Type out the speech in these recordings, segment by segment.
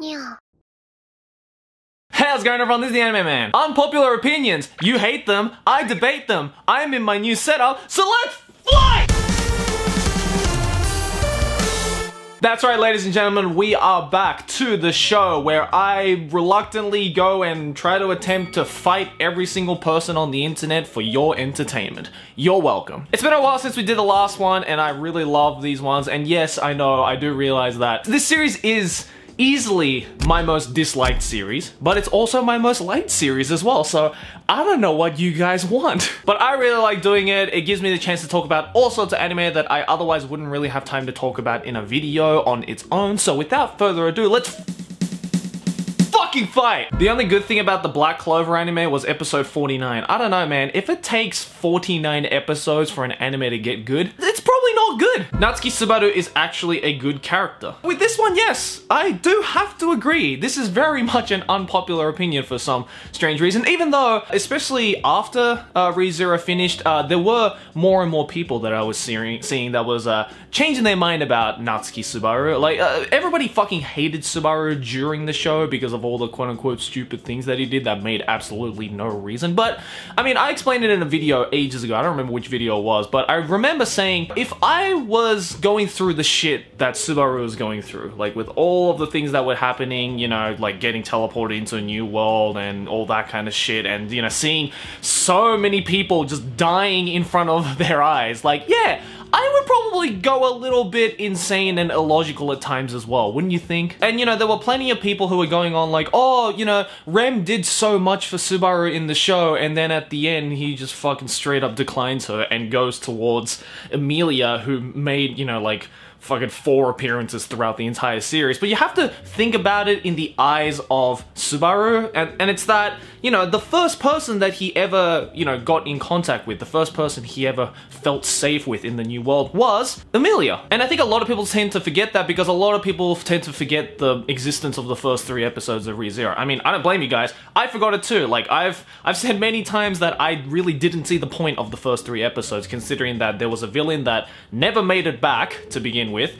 Yeah. Hey, how's it going everyone? This is the Anime Man. Unpopular opinions. You hate them, I debate them. I'm in my new setup, so let's fly! That's right, ladies and gentlemen, we are back to the show where I reluctantly go and try to attempt to fight every single person on the internet for your entertainment. You're welcome. It's been a while since we did the last one, and I really love these ones, and yes, I know, I do realize that this series is easily my most disliked series, but it's also my most liked series as well, so I don't know what you guys want. But I really like doing it. It gives me the chance to talk about all sorts of anime that I otherwise wouldn't really have time to talk about in a video on its own, so without further ado, let's fucking fight! The only good thing about the Black Clover anime was episode 49. I don't know, man, if it takes 49 episodes for an anime to get good, it's probably not good. Natsuki Subaru is actually a good character. With this one, yes, I do have to agree. This is very much an unpopular opinion for some strange reason, even though, especially after Re:Zero finished, there were more and more people that I was seeing that was changing their mind about Natsuki Subaru. Like, everybody fucking hated Subaru during the show because of all the quote-unquote stupid things that he did that made absolutely no reason. But, I mean, I explained it in a video ages ago. I don't remember which video it was, but I remember saying, if I was going through the shit that Subaru was going through, like with all of the things that were happening, you know, like getting teleported into a new world and all that kind of shit, and, you know, seeing so many people just dying in front of their eyes, like, yeah, I would probably go a little bit insane and illogical at times as well, wouldn't you think? And, you know, there were plenty of people who were going on like, oh, you know, Rem did so much for Subaru in the show, and then at the end, he just fucking straight up declines her and goes towards Emilia, who made, you know, like, fucking 4 appearances throughout the entire series. But you have to think about it in the eyes of Subaru, and it's that, you know, the first person that he ever, you know, got in contact with, the first person he ever felt safe with in the new world was Emilia. And I think a lot of people tend to forget that because a lot of people tend to forget the existence of the first 3 episodes of Re:Zero. I mean, I don't blame you guys. I forgot it too. Like, I've said many times that I really didn't see the point of the first 3 episodes, considering that there was a villain that never made it back to begin with.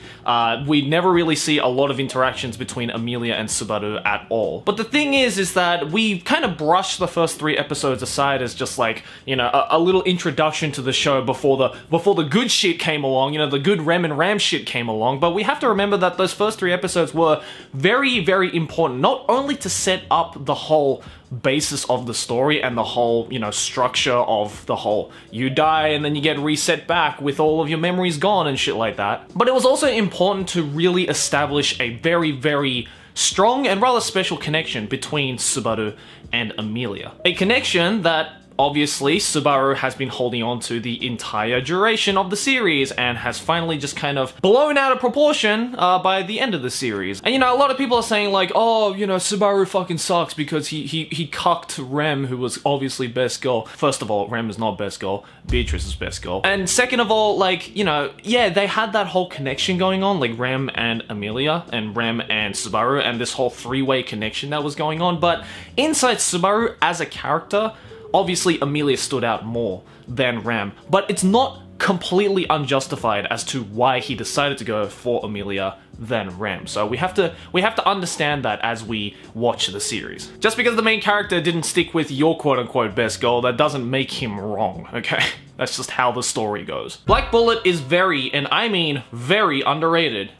We never really see a lot of interactions between Emilia and Subaru at all. But the thing is that we kind of brushed the first 3 episodes aside as just like, you know, a little introduction to the show before the good shit came along, you know, the good Rem and Ram shit came along. But we have to remember that those first 3 episodes were very, very important, not only to set up the whole basis of the story and the whole, you know, structure of the whole you die and then you get reset back with all of your memories gone and shit like that, but it was also important to really establish a very, very strong and rather special connection between Subaru and Emilia. A connection that obviously Subaru has been holding on to the entire duration of the series and has finally just kind of blown out of proportion by the end of the series. And, you know, a lot of people are saying like, oh, you know, Subaru fucking sucks because he cucked Rem, who was obviously best girl. First of all, Rem is not best girl, Beatrice is best girl. And second of all, like, you know, yeah, they had that whole connection going on, like Rem and Emilia and Rem and Subaru, and this whole 3-way connection that was going on. But inside Subaru as a character, obviously, Emilia stood out more than Ram, but it's not completely unjustified as to why he decided to go for Emilia than Ram. So we have to understand that as we watch the series. Just because the main character didn't stick with your quote-unquote best girl, that doesn't make him wrong, okay? That's just how the story goes. Black Bullet is very, and I mean very, underrated.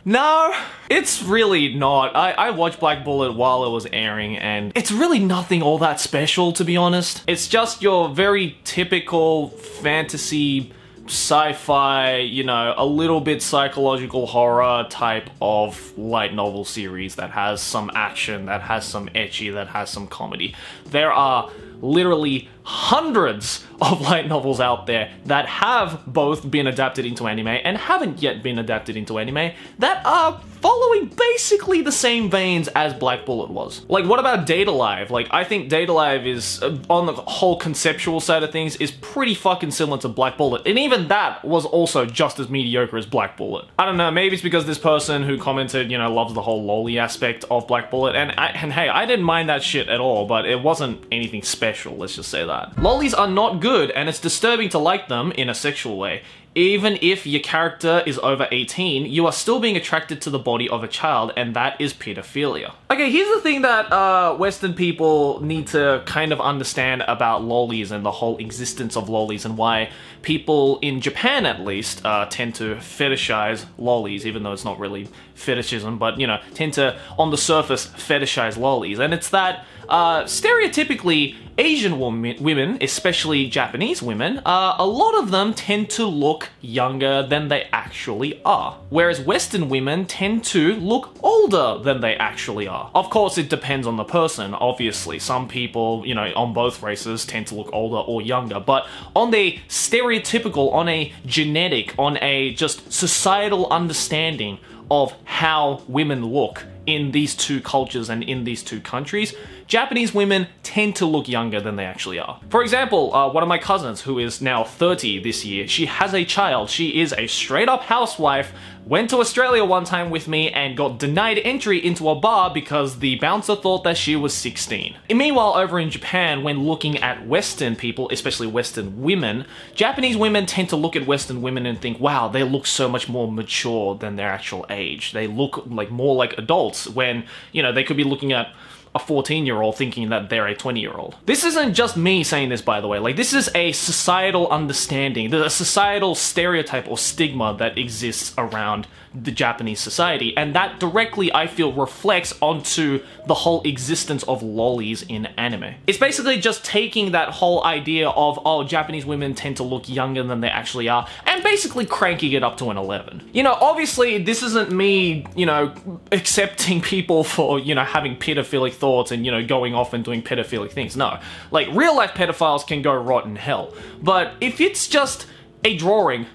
No, it's really not. I watched Black Bullet while it was airing, and it's really nothing all that special, to be honest. It's just your very typical fantasy, sci-fi, you know, a little bit psychological horror type of light novel series that has some action, that has some ecchi, that has some comedy. There are literally hundreds of light novels out there that have both been adapted into anime and haven't yet been adapted into anime that are following basically the same veins as Black Bullet was. Like, what about Date Alive? Like, I think Date Alive is, on the whole conceptual side of things, is pretty fucking similar to Black Bullet, and even that was also just as mediocre as Black Bullet. I don't know, maybe it's because this person who commented, you know, loves the whole lolly aspect of Black Bullet, and hey, I didn't mind that shit at all, but it wasn't anything special, let's just say that. that. Lollies are not good, and it's disturbing to like them in a sexual way. Even if your character is over 18, you are still being attracted to the body of a child, and that is pedophilia. Okay, here's the thing that Western people need to kind of understand about lollies and the whole existence of lollies, and why people in Japan, at least, tend to fetishize lollies, even though it's not really fetishism, but, you know, tend to, on the surface, fetishize lollies. And it's that, stereotypically, Asian women, especially Japanese women, a lot of them tend to look younger than they actually are. Whereas Western women tend to look older than they actually are. Of course, it depends on the person, obviously. Some people, you know, on both races tend to look older or younger. But on the stereotypical, on a genetic, on a just societal understanding of how women look in these two cultures and in these two countries, Japanese women tend to look younger than they actually are. For example, one of my cousins, who is now 30 this year, she has a child. She is a straight-up housewife, went to Australia one time with me and got denied entry into a bar because the bouncer thought that she was 16. And meanwhile, over in Japan, when looking at Western people, especially Western women, Japanese women tend to look at Western women and think, wow, they look so much more mature than their actual age. They look like more like adults when, you know, they could be looking at a 14-year-old thinking that they're a 20-year-old. This isn't just me saying this, by the way. Like, this is a societal understanding, a societal stereotype or stigma that exists around the Japanese society, and that directly, I feel, reflects onto the whole existence of lollies in anime. It's basically just taking that whole idea of, oh, Japanese women tend to look younger than they actually are, and basically cranking it up to an 11. You know, obviously, this isn't me, you know, accepting people for, you know, having pedophilic thoughts and, you know, going off and doing pedophilic things. No. Like, real-life pedophiles can go rot in hell. But if it's just a drawing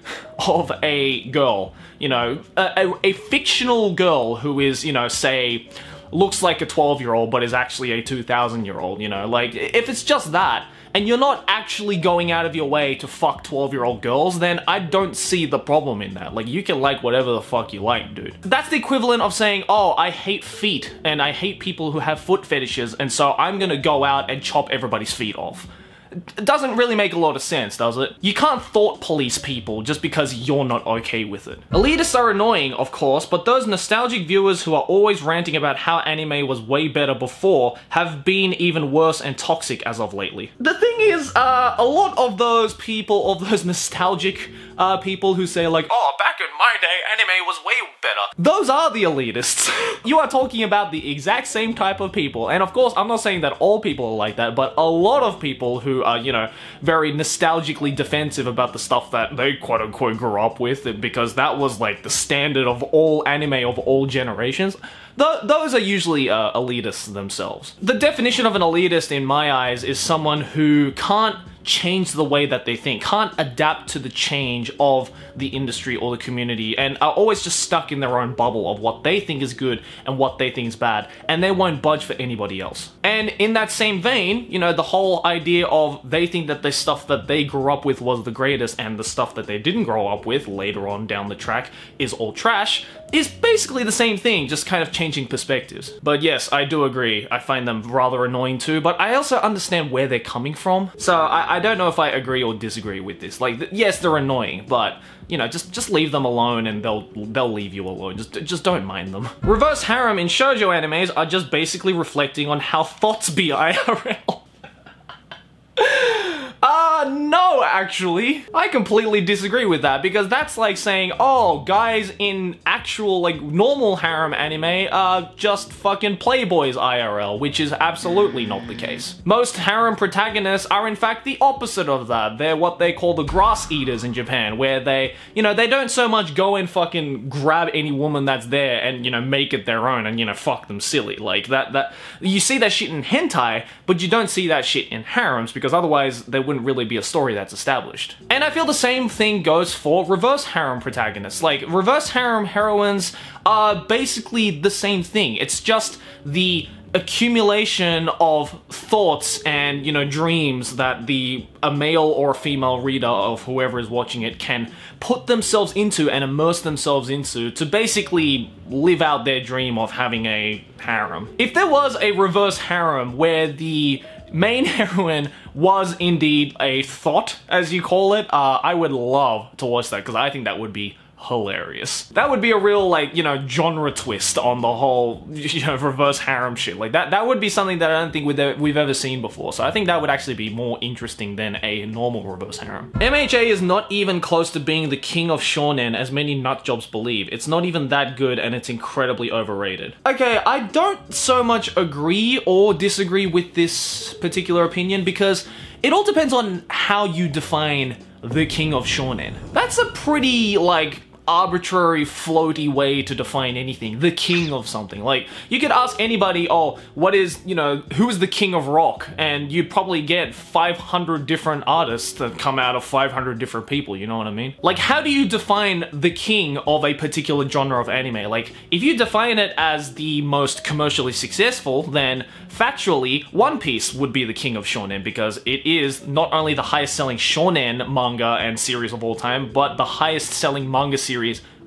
of a girl, you know, a fictional girl who is, you know, say, looks like a 12-year-old but is actually a 2000-year-old, you know, like, if it's just that, and you're not actually going out of your way to fuck 12-year-old girls, then I don't see the problem in that. Like, you can like whatever the fuck you like, dude. That's the equivalent of saying, oh, I hate feet, and I hate people who have foot fetishes, and so I'm gonna go out and chop everybody's feet off. It doesn't really make a lot of sense, does it? You can't thought police people just because you're not okay with it. Elitists are annoying, of course, but those nostalgic viewers who are always ranting about how anime was way better before have been even worse and toxic as of lately. The thing is, a lot of those people, of those nostalgic people who say like, oh, back in my day, anime was way better. Those are the elitists. You are talking about the exact same type of people, and of course, I'm not saying that all people are like that, but a lot of people who are, you know, very nostalgically defensive about the stuff that they quote-unquote grew up with, because that was like the standard of all anime of all generations. Those are usually elitists themselves. The definition of an elitist in my eyes is someone who can't change the way that they think, can't adapt to the change of the industry or the community, and are always just stuck in their own bubble of what they think is good and what they think is bad, and they won't budge for anybody else. And in that same vein, you know, the whole idea of they think that the stuff that they grew up with was the greatest and the stuff that they didn't grow up with later on down the track is all trash, is basically the same thing, just kind of changing perspectives. But yes, I do agree, I find them rather annoying too, but I also understand where they're coming from. So I don't know if I agree or disagree with this. Like, yes, they're annoying, but, you know, just leave them alone and they'll leave you alone. Just don't mind them. Reverse harem in shoujo animes are just basically reflecting on how thoughts be IRL. No, actually. I completely disagree with that, because that's like saying, oh, guys in actual, like, normal harem anime are just fucking playboys IRL, which is absolutely not the case. Most harem protagonists are in fact the opposite of that. They're what they call the grass eaters in Japan, where they, you know, they don't so much go and fucking grab any woman that's there and, you know, make it their own and, you know, fuck them silly. Like, that you see that shit in hentai, but you don't see that shit in harems, because otherwise there wouldn't really be a story that's established. And I feel the same thing goes for reverse harem protagonists. Like, reverse harem heroines are basically the same thing. It's just the accumulation of thoughts and, you know, dreams that a male or a female reader of whoever is watching it can put themselves into and immerse themselves into to basically live out their dream of having a harem. If there was a reverse harem where the main heroine was indeed a thought, as you call it, I would love to watch that because I think that would be hilarious. That would be a real, like, you know, genre twist on the whole, you know, reverse harem shit. Like, that would be something that I don't think we've ever seen before. So I think that would actually be more interesting than a normal reverse harem. MHA is not even close to being the king of shonen, as many nutjobs believe. It's not even that good, and it's incredibly overrated. Okay, I don't so much agree or disagree with this particular opinion, because it all depends on how you define the king of shonen. That's a pretty, like, arbitrary, floaty way to define anything. The king of something. Like, you could ask anybody, oh, what is, you know, who is the king of rock? And you'd probably get 500 different artists that come out of 500 different people, you know what I mean? Like, how do you define the king of a particular genre of anime? Like, if you define it as the most commercially successful, then factually, One Piece would be the king of shonen, because it is not only the highest selling shonen manga and series of all time, but the highest selling manga series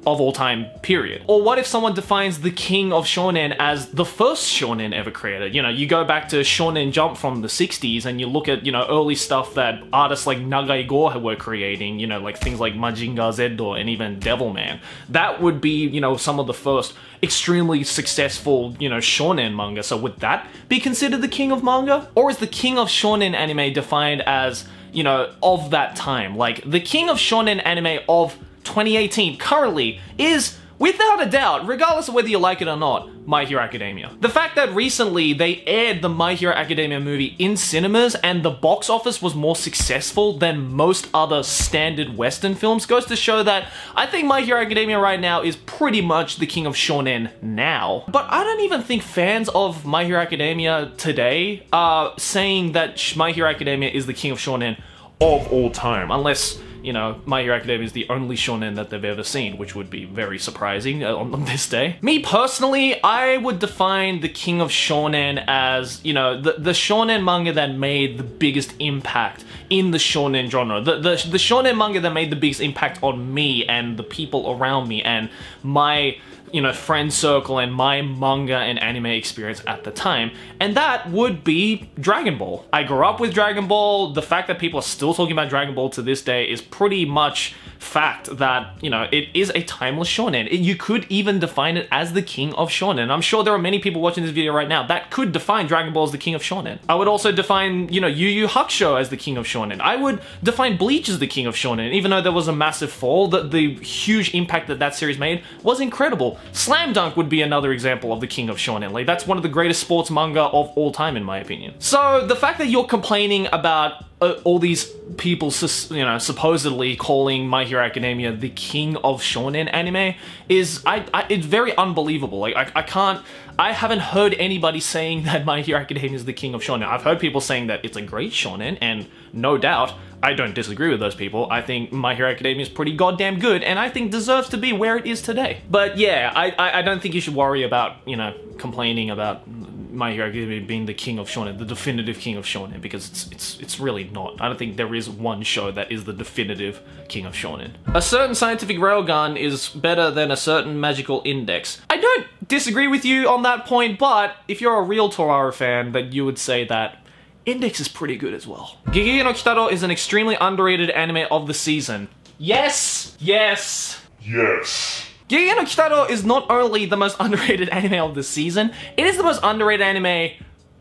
of all time, period. Or what if someone defines the king of shonen as the first shonen ever created? You know, you go back to Shonen Jump from the 60s and you look at, you know, early stuff that artists like Nagai Go were creating, you know, like things like Majinger Z and even Devilman. That would be, you know, some of the first extremely successful, you know, shonen manga. So would that be considered the king of manga? Or is the king of shonen anime defined as, you know, of that time? Like, the king of shonen anime of 2018 currently is, without a doubt, regardless of whether you like it or not, My Hero Academia. The fact that recently they aired the My Hero Academia movie in cinemas and the box office was more successful than most other standard Western films goes to show that I think My Hero Academia right now is pretty much the king of shonen now. But I don't even think fans of My Hero Academia today are saying that My Hero Academia is the king of shonen of all time, unless, you know, My Hero Academia is the only shonen that they've ever seen, which would be very surprising on this day. Me personally, I would define the king of shonen as, you know, the shonen manga that made the biggest impact in the shonen genre. The shonen manga that made the biggest impact on me and the people around me and my, you know, friend circle and my manga and anime experience at the time, and that would be Dragon Ball. I grew up with Dragon Ball. The fact that people are still talking about Dragon Ball to this day is pretty much fact that, you know, it is a timeless shonen. You could even define it as the king of shonen. I'm sure there are many people watching this video right now that could define Dragon Ball as the king of shonen. I would also define, you know, Yu Yu Hakusho as the king of shonen. I would define Bleach as the king of shonen, even though there was a massive fall. The huge impact that that series made was incredible. Slam Dunk would be another example of the king of shonen. Like, that's one of the greatest sports manga of all time, in my opinion. So the fact that you're complaining about all these people, you know, supposedly calling My Hero Academia the king of shonen anime is, it's very unbelievable. Like, I haven't heard anybody saying that My Hero Academia is the king of shonen. I've heard people saying that it's a great shonen, and no doubt, I don't disagree with those people. I think My Hero Academia is pretty goddamn good, and I think deserves to be where it is today. But yeah, I don't think you should worry about, you know, complaining about My Hero Academia being the king of shonen, the definitive king of shonen, because it's really not. I don't think there is one show that is the definitive king of shonen. A certain scientific railgun is better than a certain magical index. I don't disagree with you on that point, but if you're a real Torara fan, then you would say that Index is pretty good as well. Gegege no Kitaro is an extremely underrated anime of the season. Yes! Yes! Yes! Gegege no Kitaro is not only the most underrated anime of the season, it is the most underrated anime,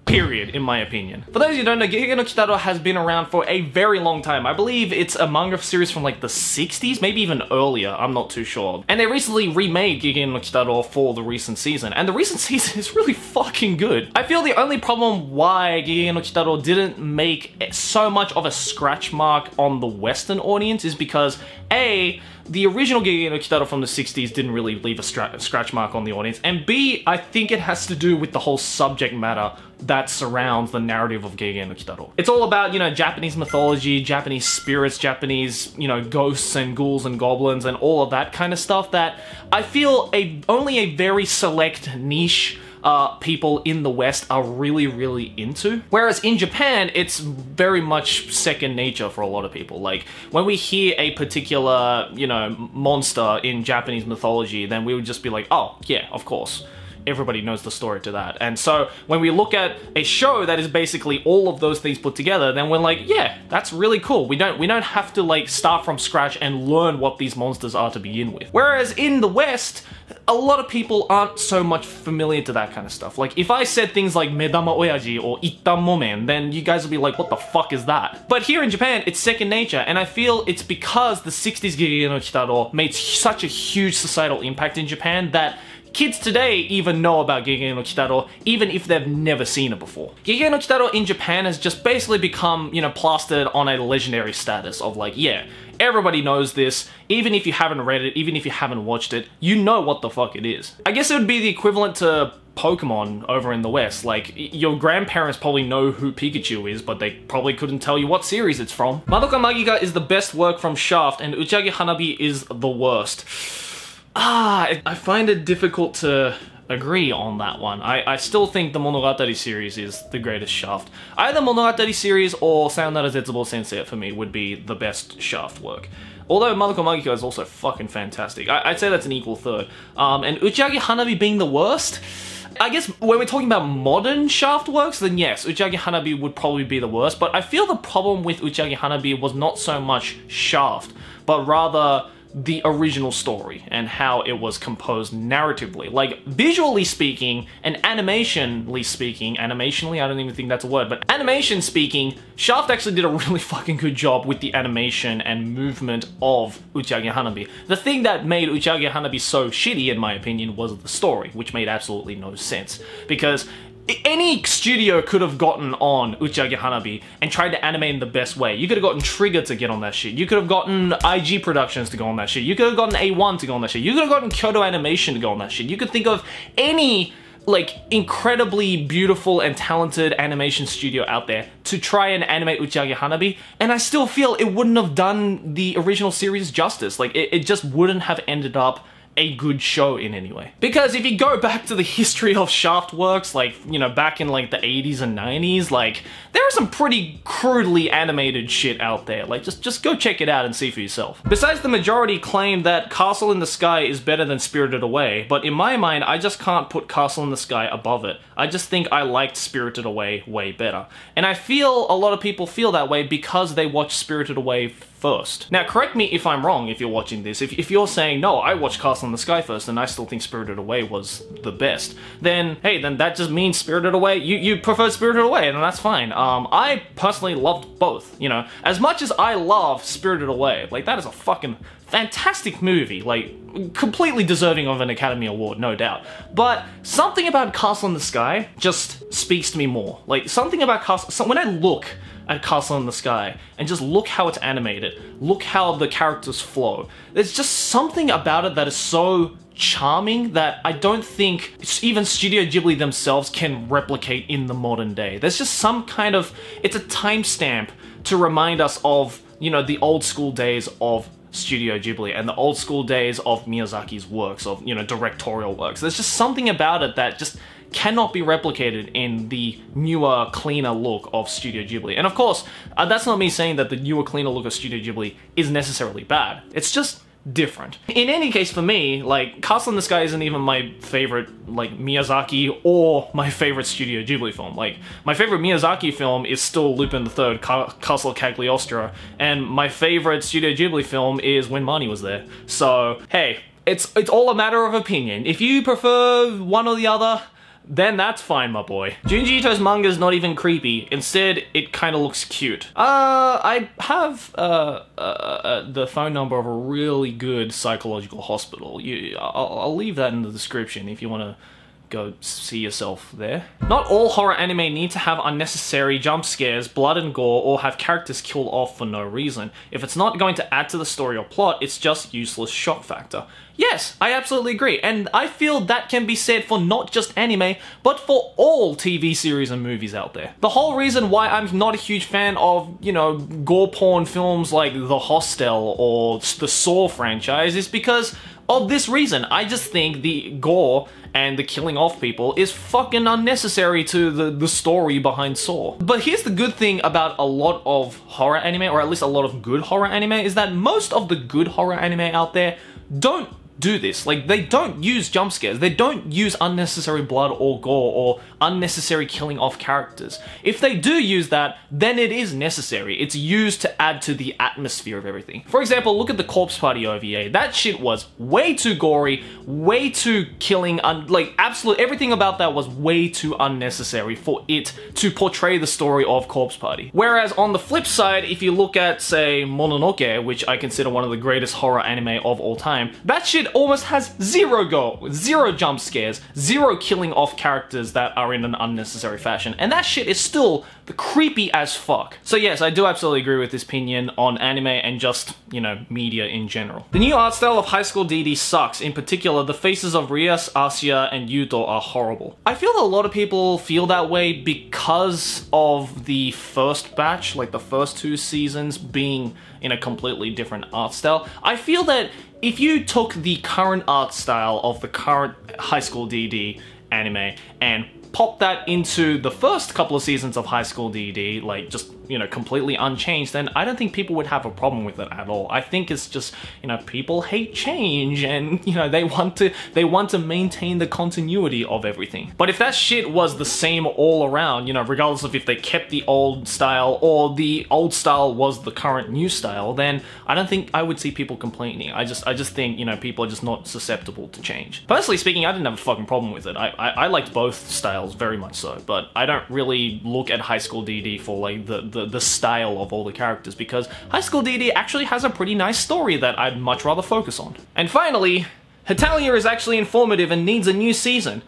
period, in my opinion. For those who don't know, Gegege no Kitaro has been around for a very long time. I believe it's a manga series from like the 60s, maybe even earlier, I'm not too sure. And they recently remade Gegege no Kitaro for the recent season, and the recent season is really fucking good. I feel the only problem why Gegege no Kitaro didn't make so much of a scratch mark on the Western audience is because, A, the original Gegege no Kitaro from the 60s didn't really leave a scratch mark on the audience, and B, I think it has to do with the whole subject matter that surrounds the narrative of Gegege no Kitaro. It's all about, you know, Japanese mythology, Japanese spirits, Japanese, you know, ghosts and ghouls and goblins and all of that kind of stuff that I feel only a very select niche people in the West are really, really into. Whereas in Japan, it's very much second nature for a lot of people. Like, when we hear a particular, you know, monster in Japanese mythology, then we would just be like, oh, yeah, of course. everybody knows the story to that. And so when we look at a show that is basically all of those things put together, then we're like, yeah, that's really cool. We don't have to like start from scratch and learn what these monsters are to begin with. Whereas in the West, a lot of people aren't so much familiar to that kind of stuff. Like, if I said things like Medama Oyaji or Ittan Momen, then you guys would be like, what the fuck is that? But here in Japan, it's second nature, and I feel it's because the 60s Giganto no Kitaro made such a huge societal impact in Japan that kids today even know about Giganto no Kitaro, even if they've never seen it before. Giganto no Kitaro in Japan has just basically become, you know, plastered on a legendary status of like, yeah, everybody knows this, even if you haven't read it, even if you haven't watched it, you know what the fuck it is. I guess it would be the equivalent to Pokemon over in the West. Like, your grandparents probably know who Pikachu is, but they probably couldn't tell you what series it's from. Madoka Magica is the best work from Shaft, and Uchagi Hanabi is the worst. I find it difficult to agree on that one. I still think the Monogatari series is the greatest Shaft. Either Monogatari series or Sayonara Zetsubo Sensei for me would be the best Shaft work. Although Madoka Magica is also fucking fantastic. I'd say that's an equal third. And Uchagi Hanabi being the worst, I guess when we're talking about modern Shaft works, then yes, Uchagi Hanabi would probably be the worst, but I feel the problem with Uchagi Hanabi was not so much Shaft, but rather the original story and how it was composed narratively. Like, visually speaking and animationally speaking, I don't even think that's a word, but animation speaking, Shaft actually did a really fucking good job with the animation and movement of Uchagi Hanabi. The thing that made Uchagi Hanabi so shitty, in my opinion, was the story, which made absolutely no sense. Because any studio could have gotten on Uchagi Hanabi and tried to animate in the best way. You could have gotten Trigger to get on that shit. You could have gotten IG Productions to go on that shit. You could have gotten A1 to go on that shit. You could have gotten Kyoto Animation to go on that shit. You could think of any, like, incredibly beautiful and talented animation studio out there to try and animate Uchagi Hanabi, and I still feel it wouldn't have done the original series justice. Like, it just wouldn't have ended up a good show in any way. Because if you go back to the history of Shaft works, like, you know, back in like the 80s and 90s, like, there are some pretty crudely animated shit out there. Like, just go check it out and see for yourself. Besides, the majority claim that Castle in the Sky is better than Spirited Away, but in my mind, I just can't put Castle in the Sky above it. I just think I liked Spirited Away way better. And I feel a lot of people feel that way because they watched Spirited Away first. Now, correct me if I'm wrong if you're watching this. If you're saying, no, I watched Castle in the Sky first and I still think Spirited Away was the best, then, hey, then that just means Spirited Away, you prefer Spirited Away, and that's fine. I personally loved both, you know. As much as I love Spirited Away, like, that is a fucking fantastic movie, like, completely deserving of an Academy Award, no doubt. But something about Castle in the Sky just speaks to me more. Like, something about Castle, so when I look at Castle in the Sky and just look how it's animated, look how the characters flow, there's just something about it that is so charming that I don't think even Studio Ghibli themselves can replicate in the modern day. There's just some kind of, it's a timestamp to remind us of, you know, the old school days of Studio Ghibli and the old school days of Miyazaki's works, of, you know, directorial works. There's just something about it that just cannot be replicated in the newer, cleaner look of Studio Ghibli. And of course, that's not me saying that the newer, cleaner look of Studio Ghibli is necessarily bad. It's just different. In any case, for me, like, Castle in the Sky isn't even my favorite, like, Miyazaki or my favorite Studio Ghibli film. Like, my favorite Miyazaki film is still Lupin III, Castle Cagliostro, and my favorite Studio Ghibli film is When Marnie Was There. So, hey, it's all a matter of opinion. If you prefer one or the other, then that's fine, my boy. Junjito's manga is not even creepy. Instead, it kind of looks cute. I have the phone number of a really good psychological hospital. I'll leave that in the description if you want to go see yourself there. Not all horror anime need to have unnecessary jump scares, blood and gore, or have characters killed off for no reason. If it's not going to add to the story or plot, it's just useless shock factor. Yes, I absolutely agree, and I feel that can be said for not just anime, but for all TV series and movies out there. The whole reason why I'm not a huge fan of, you know, gore porn films like The Hostel or the Saw franchise is because of this reason. I just think the gore and the killing off people is fucking unnecessary to the story behind Saw. But here's the good thing about a lot of horror anime, or at least a lot of good horror anime, is that most of the good horror anime out there don't do this. Like, they don't use jump scares. They don't use unnecessary blood or gore or unnecessary killing off characters. If they do use that, then it is necessary. It's used to add to the atmosphere of everything. For example, look at the Corpse Party OVA. That shit was way too gory, way too killing, like, absolute everything about that was way too unnecessary for it to portray the story of Corpse Party. Whereas on the flip side, if you look at, say, Mononoke, which I consider one of the greatest horror anime of all time, that shit almost has zero gore, zero jump scares, zero killing off characters that are in an unnecessary fashion, and that shit is still creepy as fuck. So yes, I do absolutely agree with this opinion on anime and just, you know, media in general. The new art style of High School DD sucks. In particular, the faces of Rias, Asya, and Yuto are horrible. I feel that a lot of people feel that way because of the first batch, like the first 2 seasons being in a completely different art style. I feel that if you took the current art style of the current High School DD anime and pop that into the first couple of seasons of High School DD, like just, you know, completely unchanged, then I don't think people would have a problem with it at all. I think it's just, you know, people hate change and, you know, they want to maintain the continuity of everything. But if that shit was the same all around, you know, regardless of if they kept the old style or the old style was the current new style, then I don't think I would see people complaining. I just think, you know, people are just not susceptible to change. Personally speaking, I didn't have a fucking problem with it. I liked both styles very much so, but I don't really look at High School DD for like the style of all the characters, because High School DD actually has a pretty nice story that I'd much rather focus on. And finally, Hetalia is actually informative and needs a new season.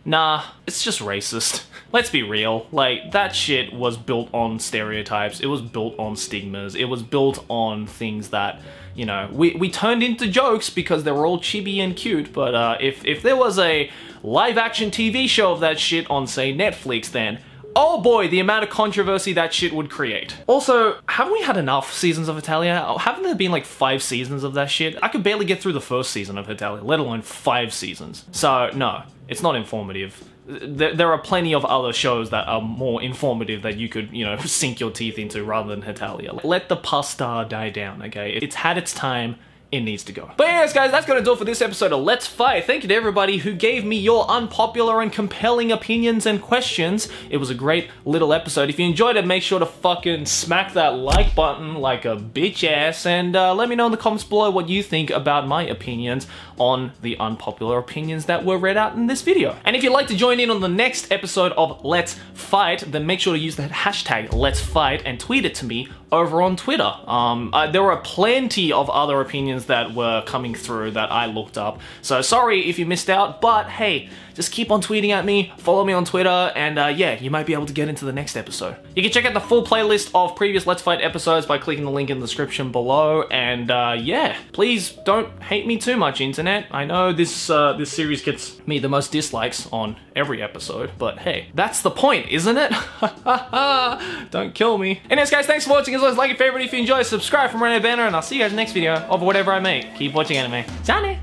Nah, it's just racist. Let's be real, like, that shit was built on stereotypes, it was built on stigmas, it was built on things that, you know, we turned into jokes because they were all chibi and cute, but if there was a live-action TV show of that shit on, say, Netflix, then oh boy, the amount of controversy that shit would create. Also, haven't we had enough seasons of Hetalia? Haven't there been like 5 seasons of that shit? I could barely get through the first season of Hetalia, let alone 5 seasons. So, no, it's not informative. There are plenty of other shows that are more informative that you could, you know, sink your teeth into rather than Hetalia. Let the pasta die down, okay? It's had its time. It needs to go. But anyways, guys, that's gonna do it for this episode of Let's Fight. Thank you to everybody who gave me your unpopular and compelling opinions and questions. It was a great little episode. If you enjoyed it, make sure to fucking smack that like button like a bitch ass, and let me know in the comments below what you think about my opinions on the unpopular opinions that were read out in this video. And if you'd like to join in on the next episode of Let's Fight, then make sure to use that hashtag Let's Fight and tweet it to me over on Twitter. There were plenty of other opinions that were coming through that I looked up, so sorry if you missed out, but hey, just keep on tweeting at me, follow me on Twitter, and yeah, you might be able to get into the next episode. You can check out the full playlist of previous Let's Fight episodes by clicking the link in the description below, and yeah, please don't hate me too much, internet. I know this series gets me the most dislikes on every episode, but hey, that's the point, isn't it? Don't kill me. Anyways, guys, thanks for watching. As always, like and favorite if you enjoy, subscribe from Rene Banner, and I'll see you guys in the next video of whatever I make. Keep watching anime. Shawnee!